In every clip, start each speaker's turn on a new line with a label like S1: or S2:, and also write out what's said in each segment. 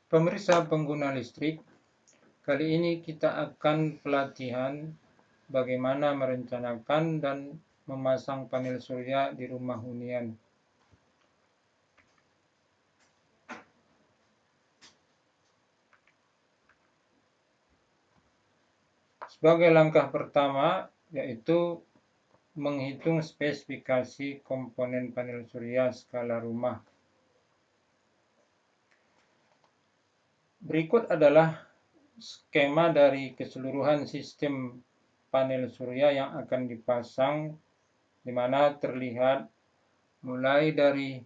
S1: Pemirsa pengguna listrik, kali ini kita akan pelatihan bagaimana merencanakan dan memasang panel surya di rumah hunian. Sebagai langkah pertama, yaitu menghitung spesifikasi komponen panel surya skala rumah. Berikut adalah skema dari keseluruhan sistem panel surya yang akan dipasang, di mana terlihat mulai dari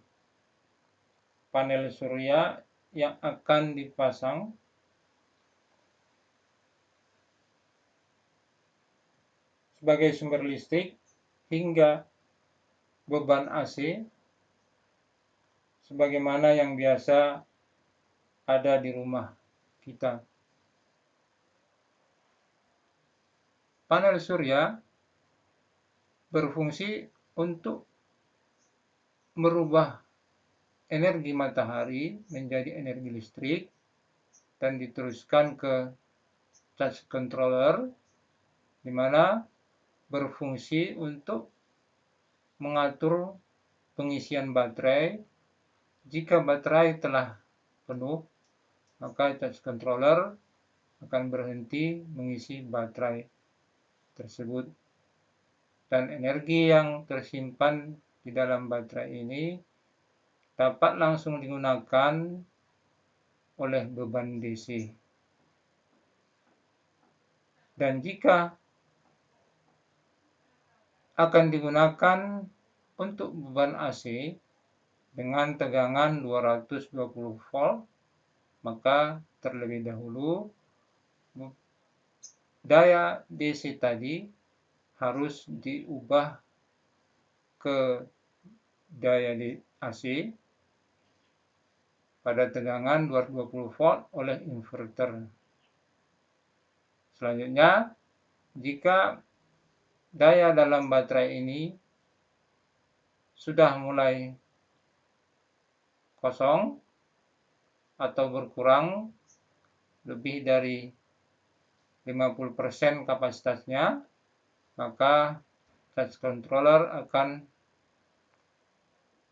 S1: panel surya yang akan dipasang sebagai sumber listrik hingga beban AC sebagaimana yang biasa ada di rumah kita. Panel surya berfungsi untuk merubah energi matahari menjadi energi listrik dan diteruskan ke charge controller, di mana berfungsi untuk mengatur pengisian baterai. Jika baterai telah penuh, maka charge controller akan berhenti mengisi baterai tersebut, dan energi yang tersimpan di dalam baterai ini dapat langsung digunakan oleh beban DC. Dan jika akan digunakan untuk beban AC dengan tegangan 220 volt, maka terlebih dahulu daya DC tadi harus diubah ke daya AC pada tegangan 220 volt oleh inverter. Selanjutnya, jika daya dalam baterai ini sudah mulai kosong atau berkurang lebih dari 50% kapasitasnya, maka charge controller akan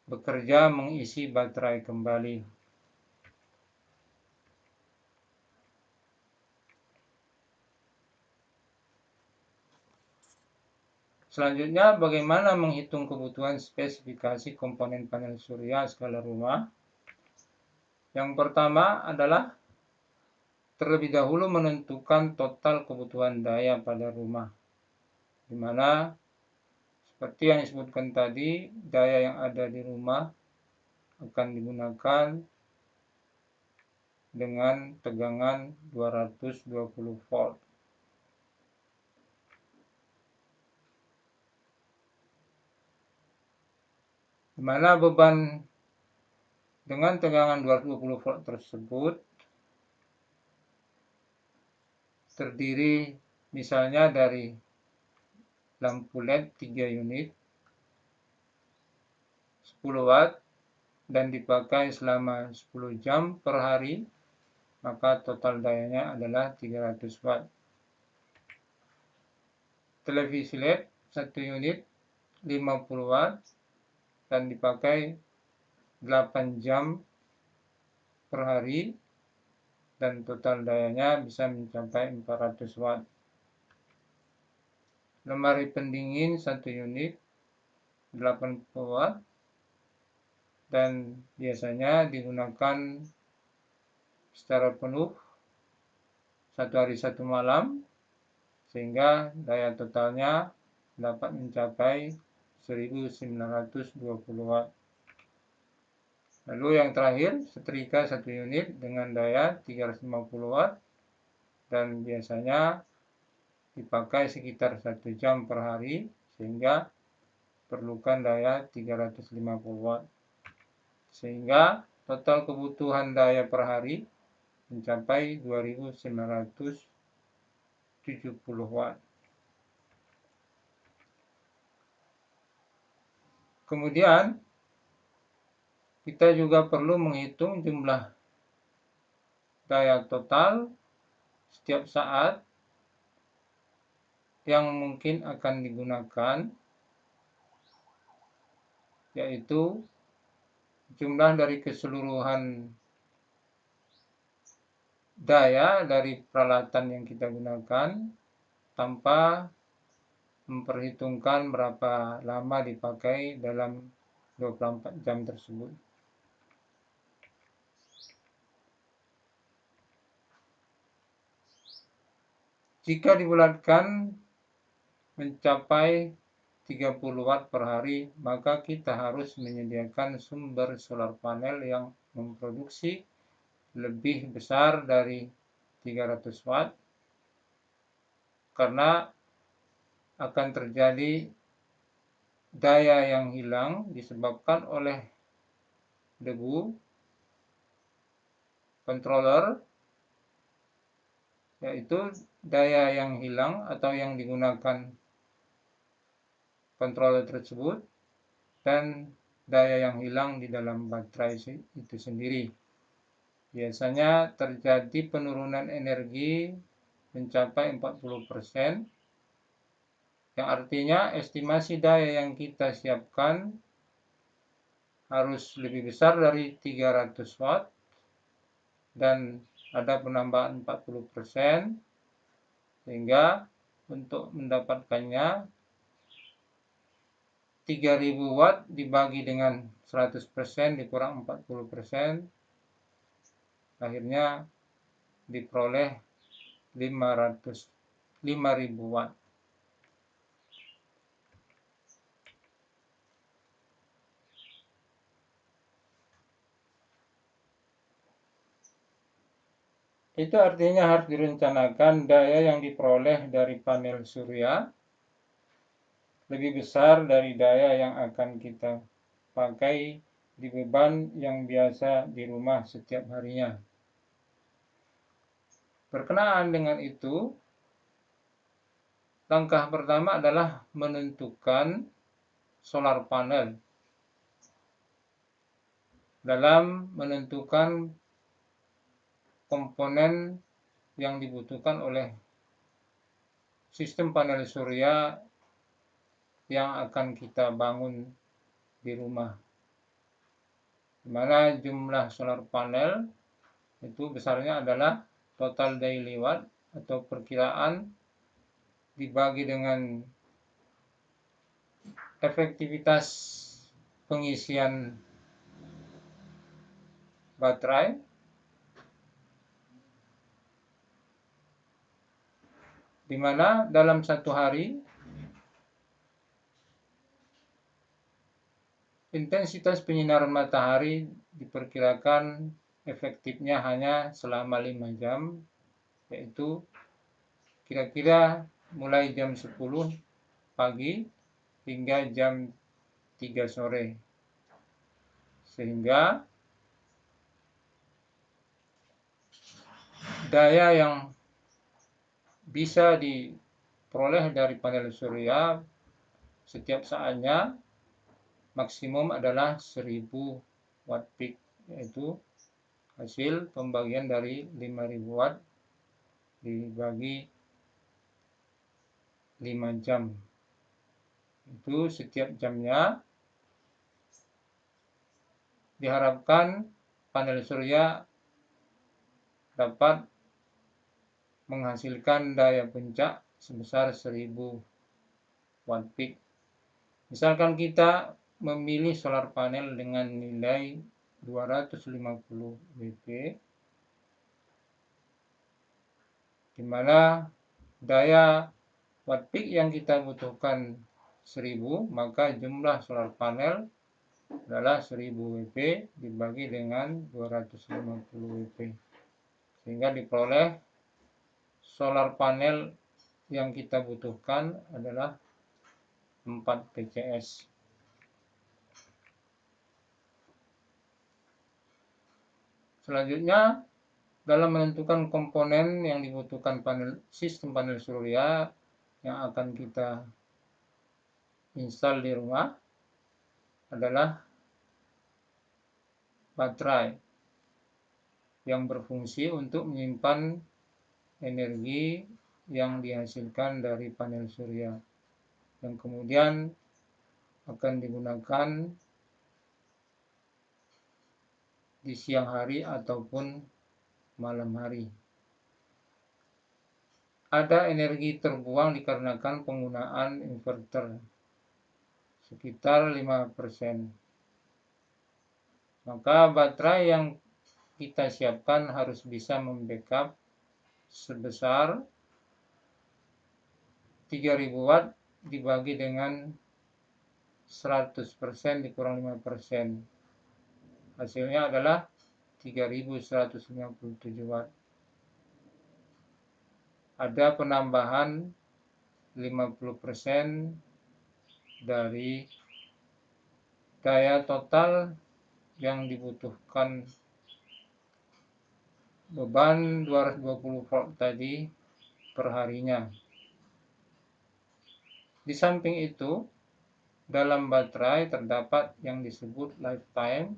S1: bekerja mengisi baterai kembali. Selanjutnya, bagaimana menghitung kebutuhan spesifikasi komponen panel surya skala rumah? Yang pertama adalah terlebih dahulu menentukan total kebutuhan daya pada rumah, di mana seperti yang disebutkan tadi, daya yang ada di rumah akan digunakan dengan tegangan 220 volt. Di mana beban dengan tegangan 220 volt tersebut terdiri misalnya dari lampu LED 3 unit 10 watt dan dipakai selama 10 jam per hari, maka total dayanya adalah 300 watt. Televisi LED 1 unit 50 watt dan dipakai 8 jam per hari, dan total dayanya bisa mencapai 400 watt. Lemari pendingin 1 unit 80 watt dan biasanya digunakan secara penuh 1 hari 1 malam, sehingga daya totalnya dapat mencapai 1920 watt. Lalu yang terakhir, setrika 1 unit dengan daya 350 watt dan biasanya dipakai sekitar 1 jam per hari, sehingga perlukan daya 350 watt. Sehingga total kebutuhan daya per hari mencapai 2970 watt. Kemudian kita juga perlu menghitung jumlah daya total setiap saat yang mungkin akan digunakan, yaitu jumlah dari keseluruhan daya dari peralatan yang kita gunakan tanpa memperhitungkan berapa lama dipakai dalam 24 jam tersebut. Jika dibulatkan mencapai 30 watt per hari, maka kita harus menyediakan sumber solar panel yang memproduksi lebih besar dari 300 watt, karena akan terjadi daya yang hilang disebabkan oleh debu controller, yaitu daya yang hilang atau yang digunakan controller tersebut dan daya yang hilang di dalam baterai itu sendiri. Biasanya terjadi penurunan energi mencapai 40%, yang artinya estimasi daya yang kita siapkan harus lebih besar dari 300 watt dan ada penambahan 40%, sehingga untuk mendapatkannya 3000 watt dibagi dengan 100% dikurang 40%, akhirnya diperoleh 5000 watt. Itu artinya harus direncanakan daya yang diperoleh dari panel surya lebih besar dari daya yang akan kita pakai di beban yang biasa di rumah setiap harinya. Berkenaan dengan itu, langkah pertama adalah menentukan solar panel. Dalam menentukan komponen yang dibutuhkan oleh sistem panel surya yang akan kita bangun di rumah, di mana jumlah solar panel itu besarnya adalah total daily watt atau perkiraan dibagi dengan efektivitas pengisian baterai, di mana dalam satu hari intensitas penyinaran matahari diperkirakan efektifnya hanya selama 5 jam, yaitu kira-kira mulai jam 10 pagi hingga jam 3 sore. Sehingga daya yang bisa diperoleh dari panel surya setiap saatnya maksimum adalah 1000 watt peak, yaitu hasil pembagian dari 5000 watt dibagi 5 jam. Itu setiap jamnya diharapkan panel surya dapat menghasilkan daya puncak sebesar 1000 watt peak. Misalkan kita memilih solar panel dengan nilai 250 WP, di mana daya watt peak yang kita butuhkan 1000, maka jumlah solar panel adalah 1000 WP dibagi dengan 250 WP, sehingga diperoleh solar panel yang kita butuhkan adalah 4 PCS. Selanjutnya, dalam menentukan komponen yang dibutuhkan sistem panel surya yang akan kita install di rumah adalah baterai. yang berfungsi untuk menyimpan energi yang dihasilkan dari panel surya, yang kemudian akan digunakan di siang hari ataupun malam hari. Ada energi terbuang dikarenakan penggunaan inverter sekitar 5%. Maka baterai yang kita siapkan harus bisa membackup sebesar 3000 watt dibagi dengan 100% dikurang 5%. Hasilnya adalah 3157 watt. Ada penambahan 50% dari daya total yang dibutuhkan beban 220 volt tadi per harinya. Di samping itu, dalam baterai terdapat yang disebut lifetime,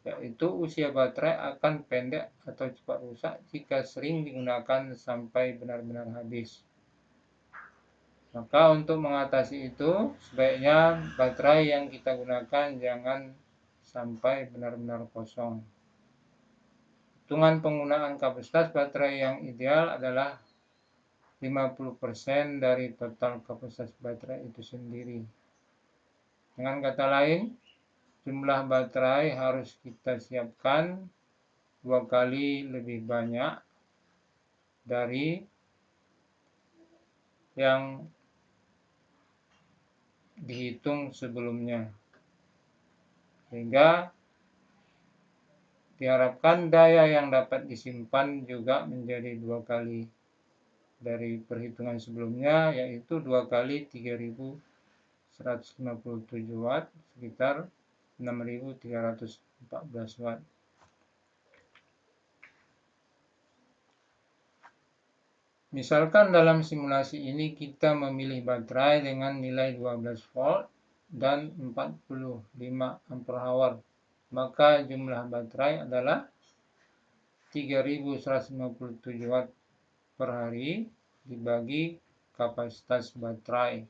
S1: yaitu usia baterai akan pendek atau cepat rusak jika sering digunakan sampai benar-benar habis. Maka untuk mengatasi itu, sebaiknya baterai yang kita gunakan jangan sampai benar-benar kosong. Hitungan penggunaan kapasitas baterai yang ideal adalah 50% dari total kapasitas baterai itu sendiri. Dengan kata lain, jumlah baterai harus kita siapkan 2 kali lebih banyak dari yang dihitung sebelumnya, sehingga diharapkan daya yang dapat disimpan juga menjadi 2 kali dari perhitungan sebelumnya, yaitu 2 kali 3157 watt, sekitar 6314 watt. Misalkan dalam simulasi ini kita memilih baterai dengan nilai 12 volt dan 45 ampere hour, maka jumlah baterai adalah 3157 watt per hari dibagi kapasitas baterai,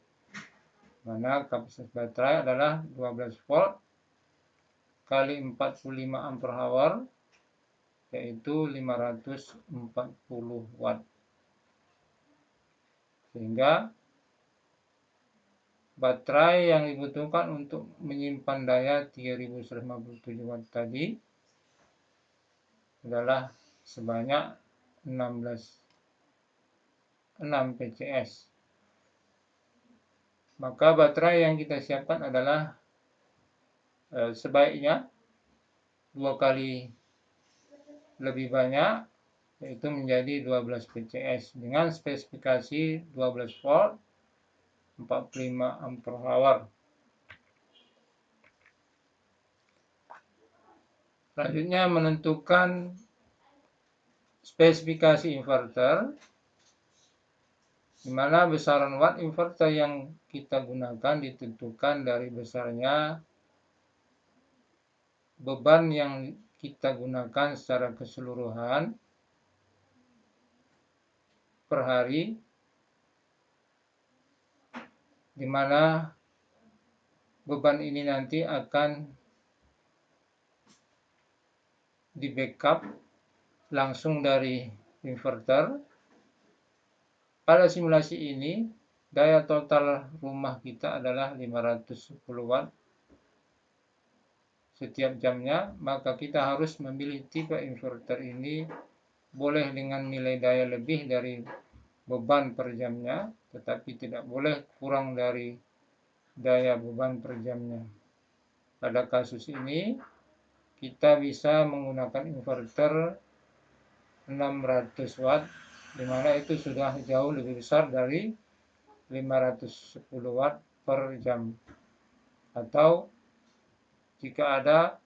S1: mana kapasitas baterai adalah 12 volt kali 45 ampere hour, yaitu 540 watt. Sehingga baterai yang dibutuhkan untuk menyimpan daya 3157 watt tadi adalah sebanyak 6 PCS. Maka baterai yang kita siapkan adalah sebaiknya 2 kali lebih banyak, yaitu menjadi 12 PCS dengan spesifikasi 12 volt 45 ampere hour. Selanjutnya menentukan spesifikasi inverter, di mana besaran watt inverter yang kita gunakan ditentukan dari besarnya beban yang kita gunakan secara keseluruhan per hari, di mana beban ini nanti akan di backup langsung dari inverter. Pada simulasi ini, daya total rumah kita adalah 510 watt setiap jamnya, maka kita harus memilih tipe inverter ini boleh dengan nilai daya lebih dari beban per jamnya, tetapi tidak boleh kurang dari daya beban per jamnya. Pada kasus ini, kita bisa menggunakan inverter 600 watt, di mana itu sudah jauh lebih besar dari 510 watt per jam. Atau jika ada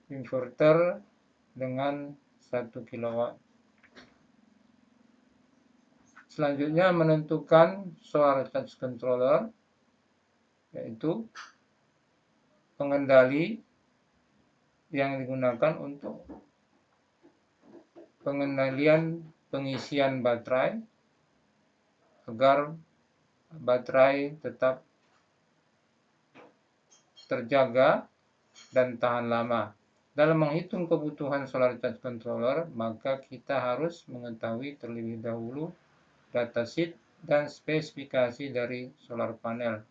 S1: inverter dengan 1 kW. Selanjutnya menentukan solar charge controller, yaitu pengendali yang digunakan untuk pengendalian pengisian baterai agar baterai tetap terjaga dan tahan lama. Dalam menghitung kebutuhan solar charge controller, maka kita harus mengetahui terlebih dahulu datasheet dan spesifikasi dari solar panel.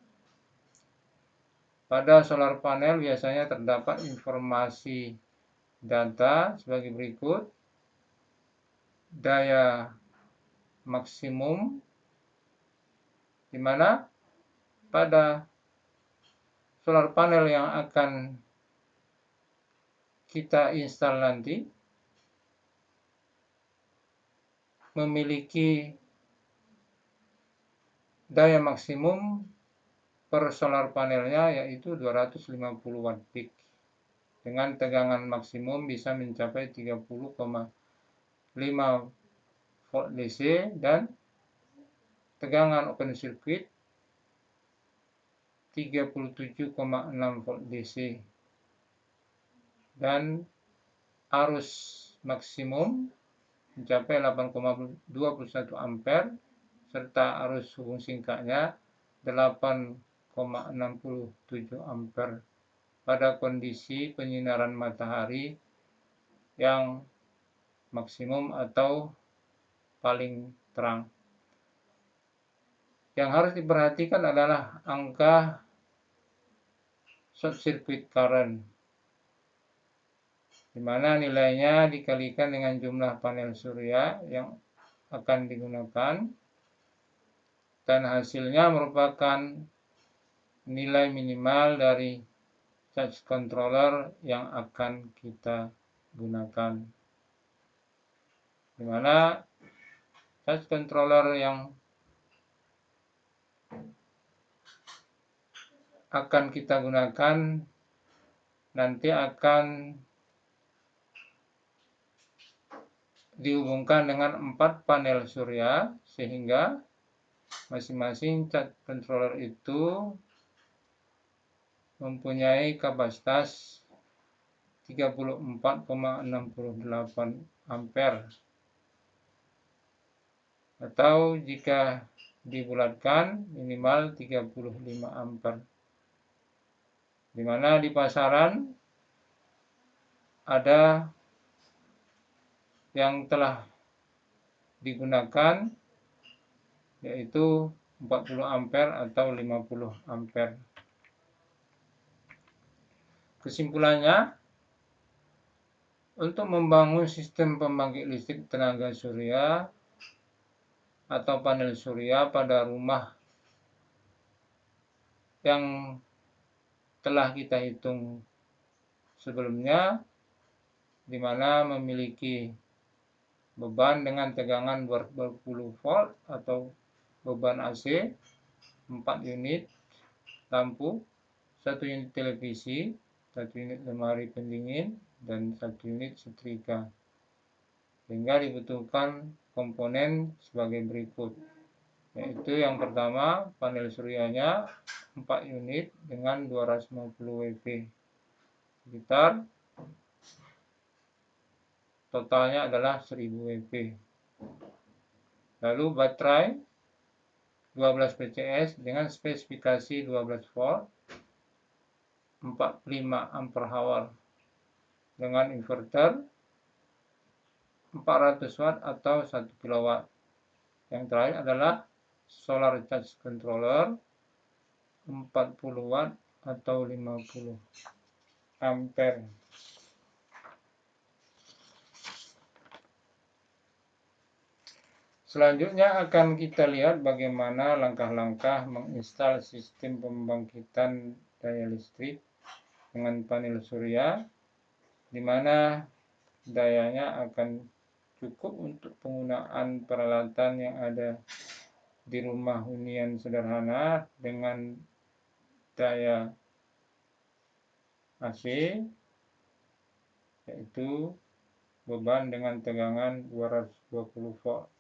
S1: Pada solar panel biasanya terdapat informasi data sebagai berikut: daya maksimum, di mana pada solar panel yang akan kita install nanti memiliki daya maksimum per solar panelnya yaitu 250 watt peak dengan tegangan maksimum bisa mencapai 30,5 volt DC dan tegangan open circuit 37,6 volt DC dan arus maksimum mencapai 8,21 ampere serta arus hubung singkatnya 8,67 ampere pada kondisi penyinaran matahari yang maksimum atau paling terang. Yang harus diperhatikan adalah angka short circuit current, di mana nilainya dikalikan dengan jumlah panel surya yang akan digunakan dan hasilnya merupakan nilai minimal dari charge controller yang akan kita gunakan, di mana charge controller yang akan kita gunakan nanti akan dihubungkan dengan 4 panel surya sehingga masing-masing charge controller itu mempunyai kapasitas 34,68 ampere atau jika dibulatkan minimal 35 ampere, di mana di pasaran ada yang telah digunakan yaitu 40 ampere atau 50 ampere. Kesimpulannya, untuk membangun sistem pembangkit listrik tenaga surya atau panel surya pada rumah yang telah kita hitung sebelumnya, di mana memiliki beban dengan tegangan 20 volt atau beban AC, 4 unit lampu, 1 unit televisi, 1 unit lemari pendingin, dan 1 unit setrika, sehingga dibutuhkan komponen sebagai berikut, yaitu yang pertama panel suryanya 4 unit dengan 250 WP, sekitar totalnya adalah 1000 WP. Lalu baterai 12 PCS dengan spesifikasi 12 volt 45 ampere hour dengan inverter 400 watt atau 1 kW. Yang terakhir adalah solar charge controller 40 watt atau 50 ampere. Selanjutnya akan kita lihat bagaimana langkah-langkah menginstal sistem pembangkitan daya listrik dengan panel surya, di mana dayanya akan cukup untuk penggunaan peralatan yang ada di rumah hunian sederhana dengan daya AC, yaitu beban dengan tegangan 220 volt.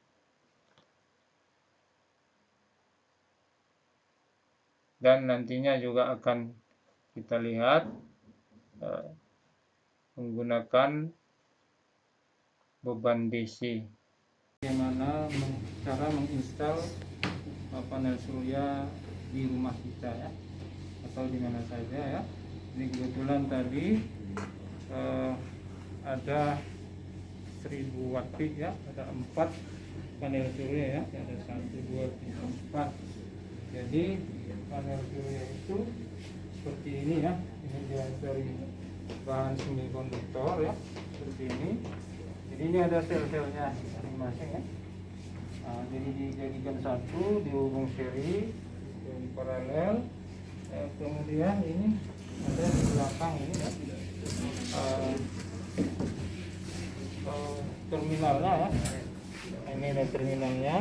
S1: Dan nantinya juga akan kita lihat menggunakan beban DC. Bagaimana cara menginstal panel surya di rumah kita ya, atau di mana saja ya. Ini kebetulan tadi ada 1000 watt peak ya, ada 4 panel surya ya, ada 1, 2, 3, 4. Jadi panel surya itu seperti ini ya, ini dia dari bahan semikonduktor ya, seperti ini. Jadi ini ada sel-selnya masing-masing ya. Nah, jadi dijadikan satu, dihubung seri, dan paralel. Kemudian ini ada di belakang ini ya, terminalnya ya. Ini ada terminalnya,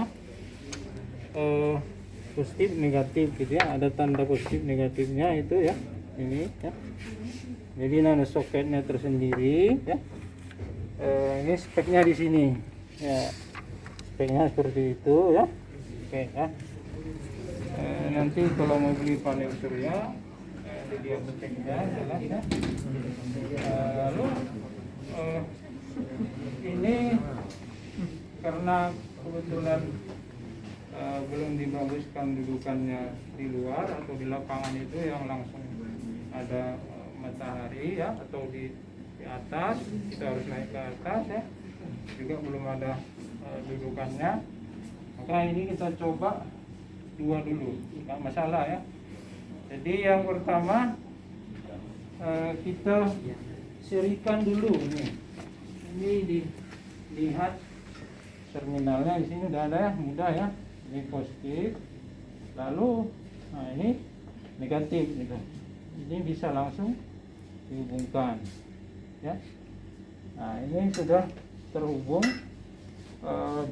S1: positif negatif gitu ya, ada tanda positif negatifnya itu ya, ini ya. Jadi ada soketnya tersendiri ya. Ini speknya di sini ya, speknya seperti itu ya. Oke ya. Nanti kalau mau beli panel surya, dia speknya jelas ya. Lalu ini karena kebetulan belum dibaguskan dudukannya di luar atau di lapangan itu yang langsung ada matahari ya, atau di atas, kita harus naik ke atas ya, juga belum ada dudukannya. Maka ini kita coba dua dulu, nggak masalah ya. Jadi yang pertama kita serikan dulu ini dilihat terminalnya di sini udah ada ya, mudah ya. Ini positif, lalu nah ini negatif gitu. Ini bisa langsung dihubungkan ya. Nah ini sudah terhubung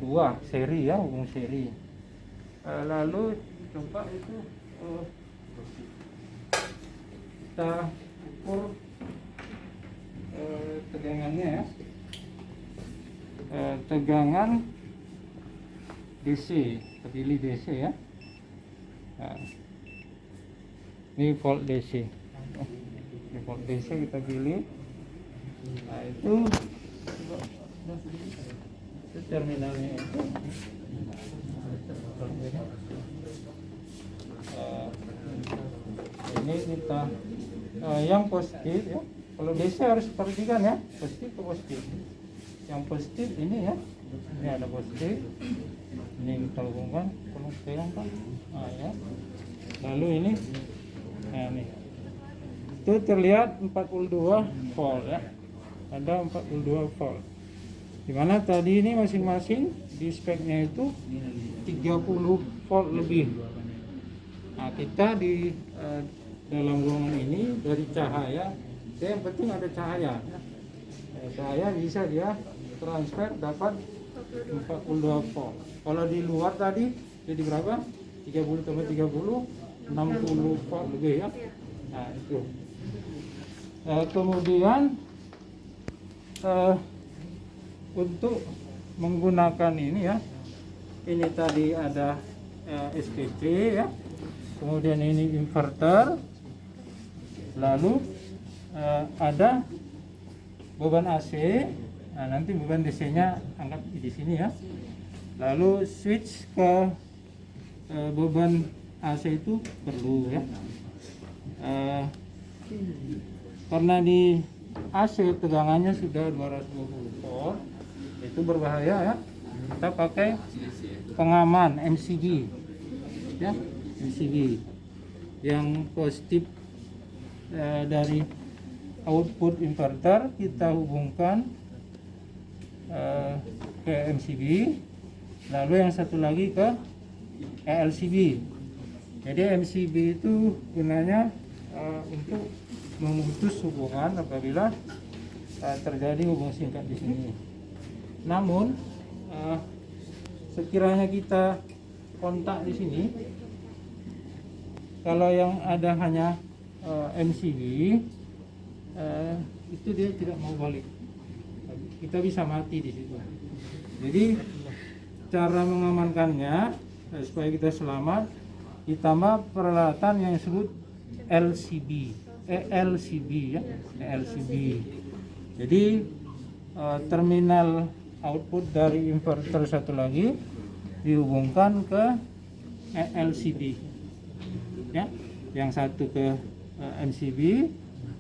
S1: dua seri ya, hubung seri. Lalu coba itu kita ukur tegangannya ya, tegangan DC, pilih DC ya. Nah, ini volt DC, ini volt DC kita pilih. Nah itu terminalnya itu. Ini kita yang positif ya. Kalau DC harus perhatikan ya, positif ke positif. Yang positif ini ya, ini ada positif. Ini kita hubungkan, perlu pegang kan? Nah, ya. Lalu ini, nah ini, itu terlihat 42 volt ya. Ada 42 volt. Dimana tadi ini masing-masing di speknya itu 30 volt lebih. Nah kita di dalam ruangan ini dari cahaya, yang penting ada cahaya. Cahaya bisa dia transfer dapat 42 volt. Kalau di luar tadi jadi berapa? 30 tambah 30, 60 volt lebih ya. Nah itu. Kemudian untuk menggunakan ini ya, ini tadi ada SPP ya, kemudian ini inverter, lalu ada beban AC. Nah, nanti beban DC nya anggap di sini ya, lalu switch ke beban AC itu perlu ya, karena di AC tegangannya sudah 220 volt, itu berbahaya ya. Kita pakai pengaman MCB ya, MCB yang positif dari output inverter kita hubungkan ke MCB, lalu yang satu lagi ke LCB. Jadi MCB itu gunanya untuk memutus hubungan apabila terjadi hubungan singkat di sini. Namun sekiranya kita kontak di sini, kalau yang ada hanya MCB itu dia tidak mau balik, kita bisa mati di situ. Jadi cara mengamankannya supaya kita selamat, ditambah peralatan yang disebut LCB ya, LCB. Jadi terminal output dari inverter satu lagi dihubungkan ke LCD ya, yang satu ke MCB,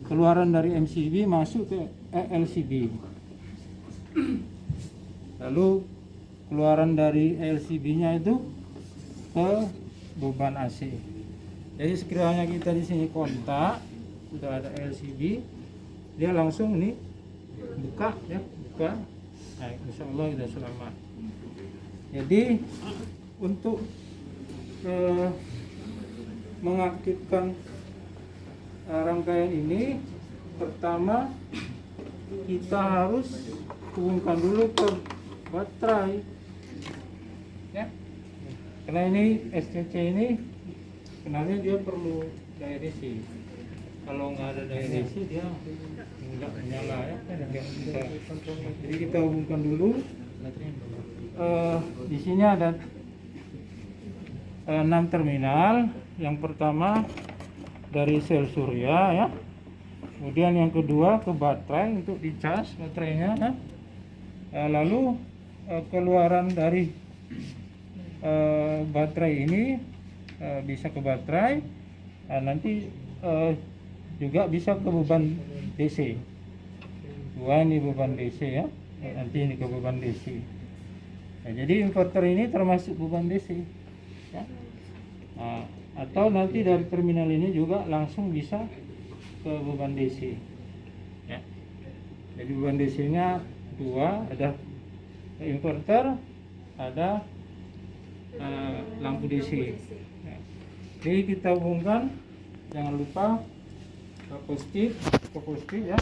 S1: keluaran dari MCB masuk ke LCD, lalu keluaran dari LCD nya itu ke beban AC. Jadi sekiranya kita di sini kontak sudah ada LCD, dia langsung nih buka ya, buka. Nah, insya Allah sudah selamat. Jadi untuk mengaktifkan rangkaian ini, pertama kita harus hubungkan dulu ke baterai ya, karena ini SCC ini kenalnya dia perlu daya DC. Kalau nggak ada daya DC dia nggak menyala ya, nggak bisa. Jadi kita hubungkan dulu. Di sini ada 6 terminal. Yang pertama dari sel surya ya, kemudian yang kedua ke baterai untuk dicas baterainya ya. Lalu keluaran dari baterai ini bisa ke baterai, nanti juga bisa ke beban DC. Dua ini beban DC ya, nanti ini ke beban DC. Nah, jadi inverter ini termasuk beban DC ya. Atau nanti dari terminal ini juga langsung bisa ke beban DC ya. Jadi beban DC nya dua, ada inverter, ada lampu DC ya. Jadi kita hubungkan, jangan lupa ke positif ya,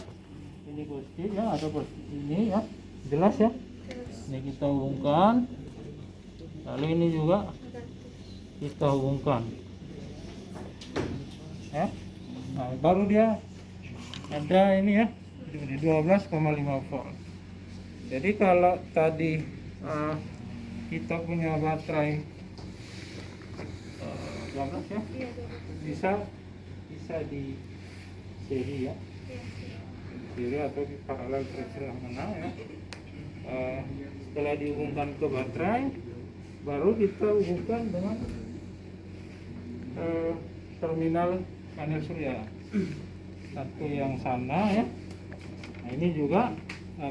S1: ini positif ya, ada positif ini ya, jelas ya. Ini kita hubungkan, lalu ini juga kita hubungkan ya. Nah, baru dia ada ini ya, 12,5 volt. Jadi kalau tadi kita punya baterai 12 ya, bisa di seri ya, seri atau di paralel, terserah mana ya. Setelah dihubungkan ke baterai, baru kita hubungkan dengan terminal panel surya satu yang sana ya. Nah ini juga,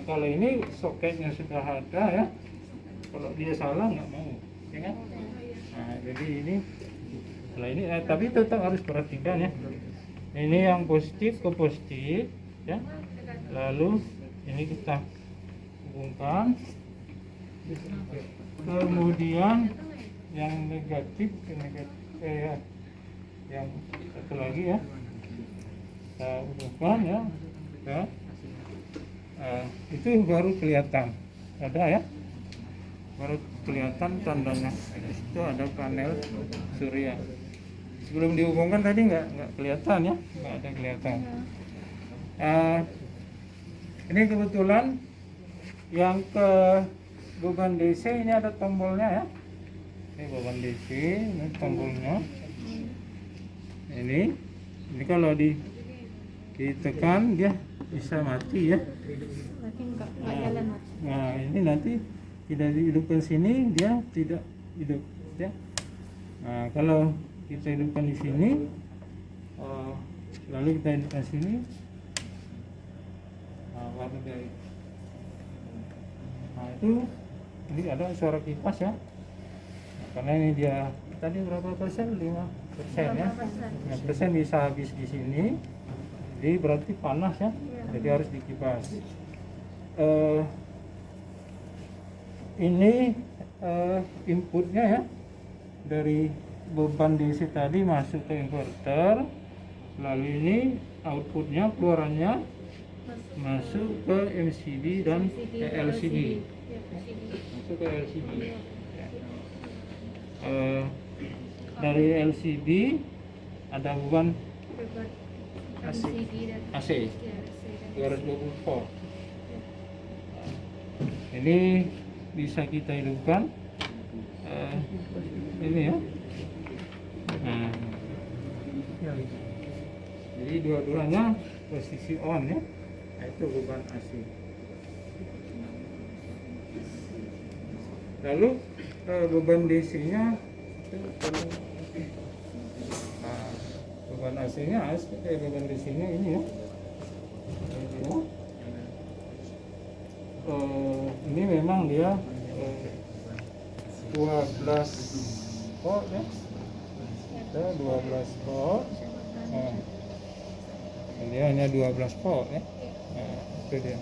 S1: kalau ini soketnya sudah ada ya, kalau dia salah nggak mau ya kan. Nah jadi ini, kalau ini tapi tetap harus perhatikan ya, ini yang positif ke positif ya, lalu ini kita hubungkan, kemudian yang negatif ke negatif ya, yang satu lagi ya kita hubungkan ya, itu baru kelihatan ada ya, baru kelihatan tandanya di situ ada panel surya. Sebelum dihubungkan tadi nggak kelihatan ya, nggak ada kelihatan. Ini kebetulan yang ke beban DC ini ada tombolnya ya, ini beban DC, ini tombolnya. Ini kalau ditekan dia bisa mati ya. Nah ini nanti tidak dihidupkan sini, dia tidak hidup ya. Nah kalau kita hidupkan di sini, lalu kita hidupkan sini, baru dari, nah itu ini ada suara kipas ya. Nah, karena ini dia tadi berapa persen, 5% ya, 5% bisa habis di sini, jadi berarti panas ya, jadi harus dikipas. Ini inputnya ya, dari beban DC tadi masuk ke inverter, lalu ini outputnya, keluarannya masuk ke MCB dan ke LCD, masuk ke LCD ya. Dari LCD ada beban AC 220 volt. Ini bisa kita hidupkan ini ya. Nah, jadi dua-duanya posisi on ya. Nah, itu beban AC. Lalu beban DC-nya itu beban AC-nya beban DC-nya ini ya. Ini memang dia 12 volt ya. 12 volt. Dia hanya 12 volt ya. Itu dia.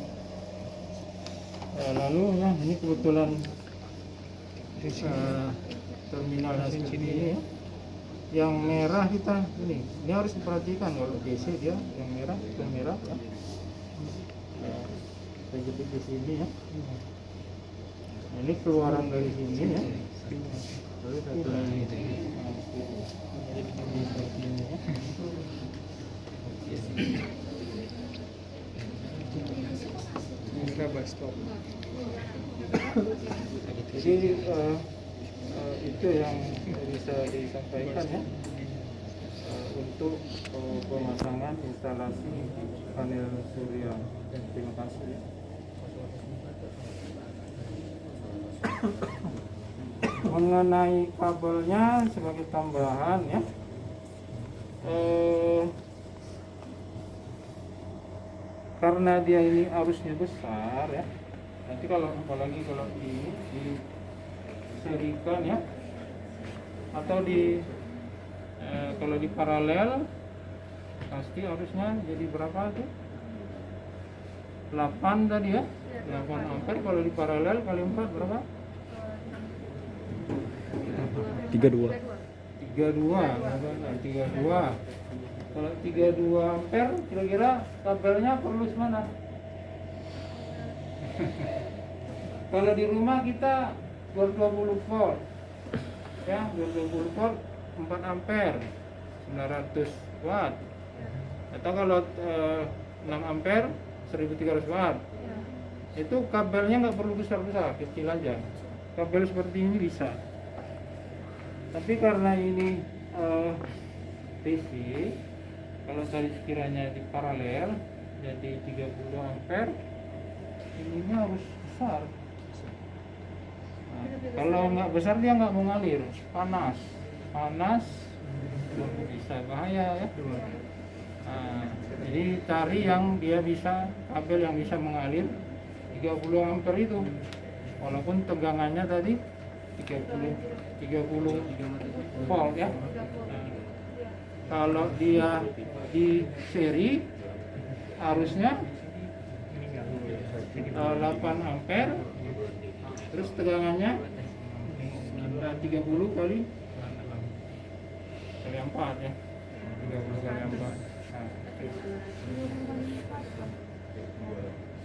S1: Lalu ya ini kebetulan terminal seperti ini ya. Yang merah kita ini harus diperhatikan kalau DC dia yang merah itu merah ya. Kita jepit di sini ya. Ini keluaran dari sini ya. Lalu satu lagi seperti ini ya. Jadi itu yang bisa disampaikan ya untuk pemasangan instalasi panel surya. Terima kasih ya. Mengenai kabelnya sebagai tambahan ya, karena dia ini arusnya besar ya, nanti apalagi kalau diserikan ya, atau kalau di paralel pasti arusnya jadi berapa tuh? 8 tadi ya, 8 ampere. Kalau di paralel kali 4 berapa?
S2: 32.
S1: 32. Kalau 32 ampere kira-kira kabelnya perlu semana? Kalau di rumah kita 220 volt ya, 220 volt 4 ampere 900 watt, atau kalau 6 ampere 1300 watt. Itu kabelnya nggak perlu besar-besar, kecil aja. Kabel seperti ini bisa. Tapi karena ini DC, kalau tadi sekiranya di paralel jadi 30 ampere, ininya harus besar. Nah, kalau nggak besar dia nggak mau ngalir, panas bisa bahaya ya. Nah, jadi cari yang dia bisa, kabel yang bisa mengalir 30 ampere itu, walaupun tegangannya tadi 30 volt ya. Nah, kalau dia di seri arusnya 8 ampere, terus tegangannya 30 kali 4 ya, 30 kali 4.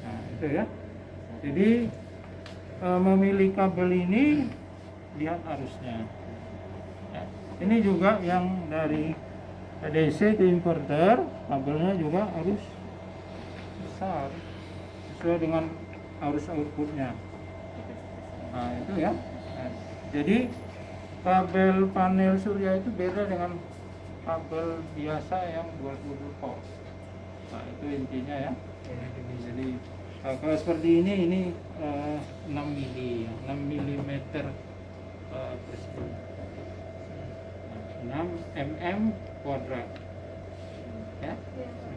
S1: Nah itu ya. Jadi memilih kabel ini lihat arusnya ya. Ini juga yang dari DC ke inverter, kabelnya juga harus besar sesuai dengan arus outputnya. Nah itu ya. Nah, jadi kabel panel surya itu beda dengan kabel biasa yang 20 volt. Nah itu intinya ya. Jadi kalau seperti ini 6 mili, 6 mm persegi, 6 mm kuadrat ya.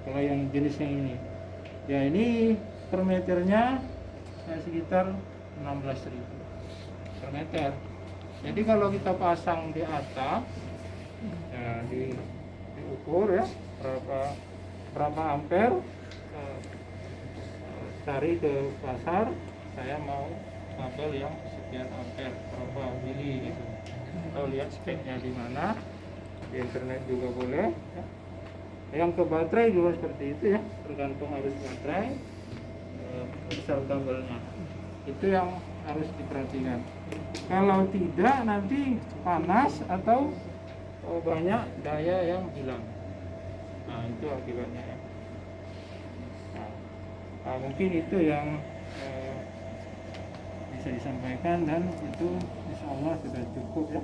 S1: Kalau yang jenisnya ini ya, ini per meternya sekitar 16.000 per meter. Jadi kalau kita pasang di atap ya, diukur ya berapa ampere, cari ke pasar, saya mau kabel yang sekian ampere, berapa mili gitu. Atau lihat speknya di mana, di internet juga boleh ya. Yang ke baterai juga seperti itu ya, tergantung arus baterai, besar kabelnya. Itu yang harus diperhatikan. Kalau tidak nanti panas atau banyak daya yang hilang. Nah itu akibatnya ya. Nah, mungkin itu yang bisa disampaikan, dan itu insya Allah sudah cukup ya.